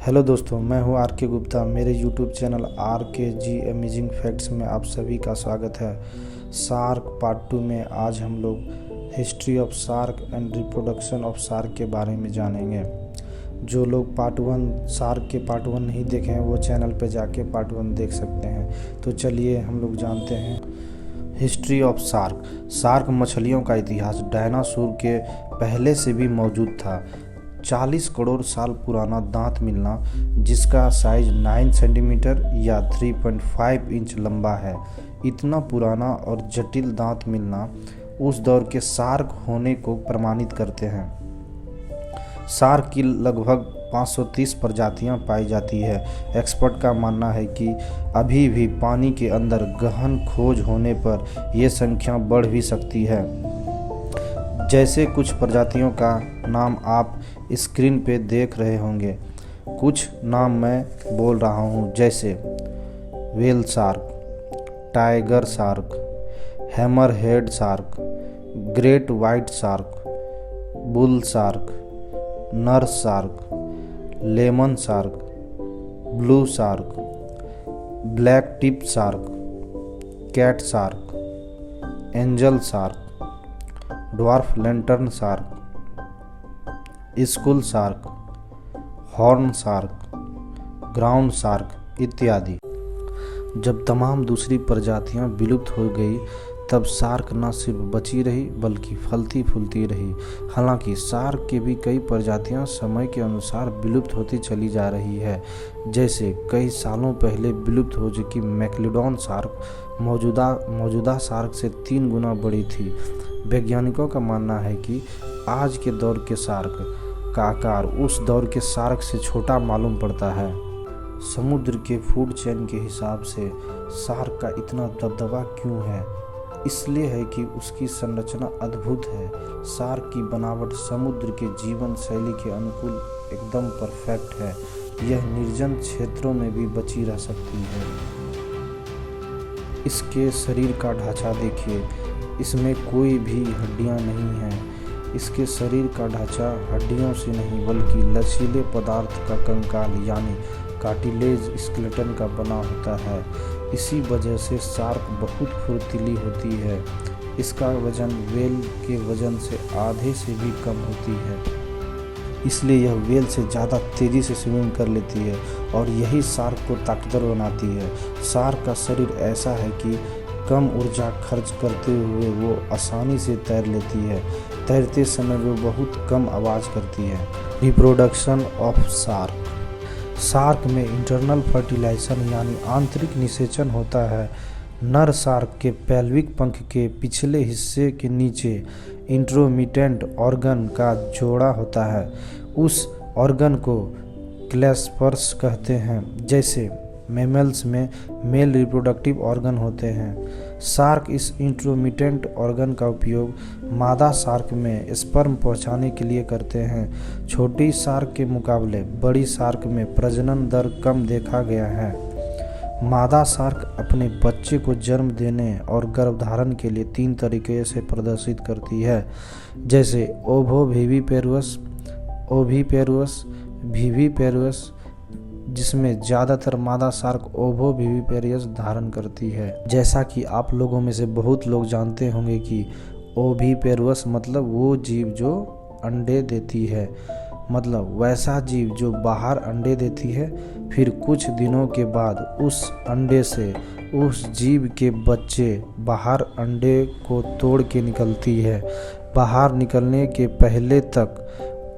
Hello दोस्तों, मैं हूं आर के गुप्ता। मेरे यूट्यूब चैनल आर के जी अमेजिंग फैक्ट्स में आप सभी का स्वागत है। शार्क पार्ट 2 में आज हम लोग history of shark and reproduction of shark के बारे में जानेंगे। जो लोग शार्क के पार्ट 1 नहीं देखे हैं वो चैनल पे जाके पार्ट 1 देख सकते हैं। तो चलिए हम लोग जानते हैं हिस्ट्री ऑफ शार्क। शार्क मछलियों का इतिहास डायनासोर के पहले से भी मौजूद था। 40 करोड़ साल पुराना दांत मिलना, जिसका साइज 9 सेंटीमीटर या 3.5 इंच लंबा है। इतना पुराना और जटिल दांत मिलना उस दौर के शार्क होने को प्रमाणित करते हैं। शार्क की लगभग 530 प्रजातियां पाई जाती है। एक्सपर्ट का मानना है कि अभी भी पानी के अंदर गहन खोज होने पर यह संख्या बढ़ भी सकती है। जैसे कुछ प्रजातियों का नाम आप स्क्रीन पे देख रहे होंगे। कुछ नाम मैं बोल रहा हूँ, जैसे whale shark, tiger shark, hammerhead shark, great white shark, bull shark, nurse shark, lemon shark, blue shark, black tip shark, cat shark, angel shark, dwarf lantern shark, school shark, horn shark, ground shark इत्यादि। जब तमाम दूसरी प्रजातियां विलुप्त हो गई तब shark न सिर्फ बची रही बल्कि फलती फूलती रही। हालांकि शार्क के भी कई प्रजातियां समय के अनुसार विलुप्त होती चली जा रही है। जैसे कई सालों पहले विलुप्त हो चुकी मैक्लोडॉन शार्क मौजूदा शार्क से 3 गुना बड़ी थी। वैज्ञानिकों का मानना है कि आज के दौर के शार्क का आकार उस दौर के शार्क से छोटा मालूम पड़ता है। समुद्र के फूड चेन के हिसाब से शार्क का इतना दबदबा क्यों है? इसलिए है कि उसकी संरचना अद्भुत है। शार्क की बनावट समुद्र के जीवन शैली के अनुकूल एकदम परफेक्ट है। यह निर्जन क्षेत्रों में भी बची रह सकती है। इसके शरीर का ढांचा देखिए, इसमें कोई भी हड्डियां नहीं हैं। इसके शरीर का ढांचा हड्डियों से नहीं बल्कि लचीले पदार्थ का कंकाल यानी कार्टिलेज स्केलेटन का बना होता है। इसी वजह से शार्क बहुत फुर्तीली होती है। इसका वजन व्हेल के वजन से आधे से भी कम होती है। इसलिए यह व्हेल से ज़्यादा तेज़ी से स्विमिंग कर लेती है और यही शार्क को ताकतवर बनाती है। शार्क का शरीर ऐसा है कि कम ऊर्जा खर्च करते हुए वो आसानी से तैर लेती है। तैरते समय वो बहुत कम आवाज़ करती है। Reproduction of shark. शार्क में इंटरनल फर्टिलाइजेशन यानी आंतरिक निषेचन होता है। नर शार्क के पेल्विक पंख के पिछले हिस्से के नीचे इंट्रोमिटेंट ऑर्गन का जोड़ा होता है। उस ऑर्गन को क्लैस्पर्स कहते हैं। जैसे मैमल्स में मेल रिप्रोडक्टिव ऑर्गन होते हैं। शार्क इस इंट्रोमिटेंट ऑर्गन का उपयोग मादा शार्क में स्पर्म पहुंचाने के लिए करते हैं। छोटी शार्क के मुकाबले बड़ी शार्क में प्रजनन दर कम देखा गया है। मादा शार्क अपने बच्चे को जन्म देने और गर्भधारण के लिए 3 तरीके से प्रदर्शित करती है, जैसे ओविपेरुस, विविपेरुस, जिसमें ज़्यादातर मादा शार्क ओविपेरियस धारण करती है। जैसा कि आप लोगों में से बहुत लोग जानते होंगे कि ओविपेरुस मतलब वो जीव जो अंडे देती है, मतलब वैसा जीव जो बाहर अंडे देती है, फिर कुछ दिनों के बाद उस अंडे से उस जीव के बच्चे बाहर अंडे को तोड़ के निकलती है। बाहर निकलने के पहले तक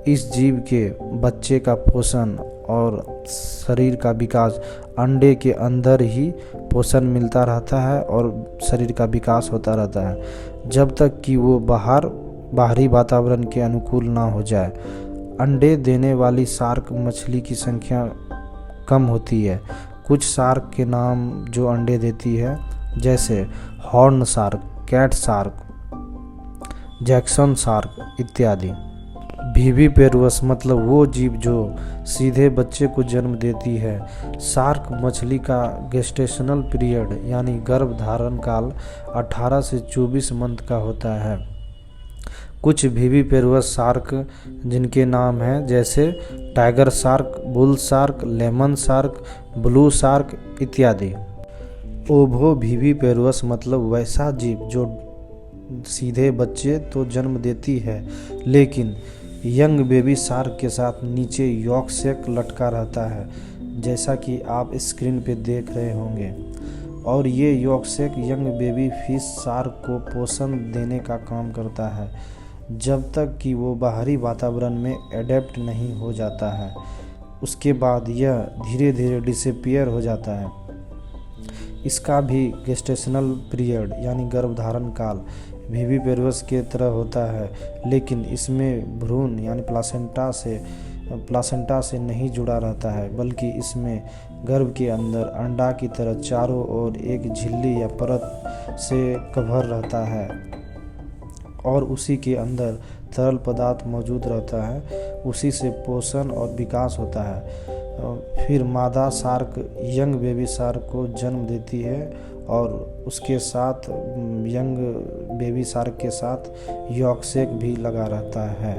इस जीव के बच्चे का पोषण और शरीर का विकास अंडे के अंदर ही पोषण मिलता रहता है और शरीर का विकास होता रहता है जब तक कि वो बाहरी वातावरण के अनुकूल ना हो जाए। अंडे देने वाली शार्क मछली की संख्या कम होती है। कुछ शार्क के नाम जो अंडे देती है, जैसे horn shark, cat shark, Jackson shark इत्यादि। विविपेरुस मतलब वो जीव जो सीधे बच्चे को जन्म देती है। शार्क मछली का गेस्टेशनल पीरियड यानी गर्भ धारण काल 18 से 24 मंथ का होता है। कुछ विविपेरवस शार्क जिनके नाम हैं जैसे tiger shark, bull shark, lemon shark, blue shark इत्यादि। ओवो विविपेरवस मतलब वैसा जीव जो सीधे बच्चे तो जन्म देती है, लेकिन यंग बेबी शार्क के साथ नीचे यॉर्क सैक लटका रहता है, जैसा कि आप स्क्रीन पे देख रहे होंगे। और ये yolk sac young baby fish shark को पोषण देने का काम करता है जब तक कि वो बाहरी वातावरण में एडेप्ट नहीं हो जाता है। उसके बाद यह धीरे धीरे डिसअपीयर हो जाता है। इसका भी गेस्टेशनल पीरियड यानी गर्भधारण काल विविपेरवस के तरह होता है, लेकिन इसमें भ्रूण यानी प्लासेंटा से नहीं जुड़ा रहता है, बल्कि इसमें गर्भ के अंदर अंडा की तरह चारों ओर एक झिल्ली या परत से कवर रहता है और उसी के अंदर तरल पदार्थ मौजूद रहता है। उसी से पोषण और विकास होता है। फिर मादा शार्क यंग बेबी शार्क को जन्म देती है और उसके साथ यंग बेबी शार्क के साथ यॉर्क सैक भी लगा रहता है।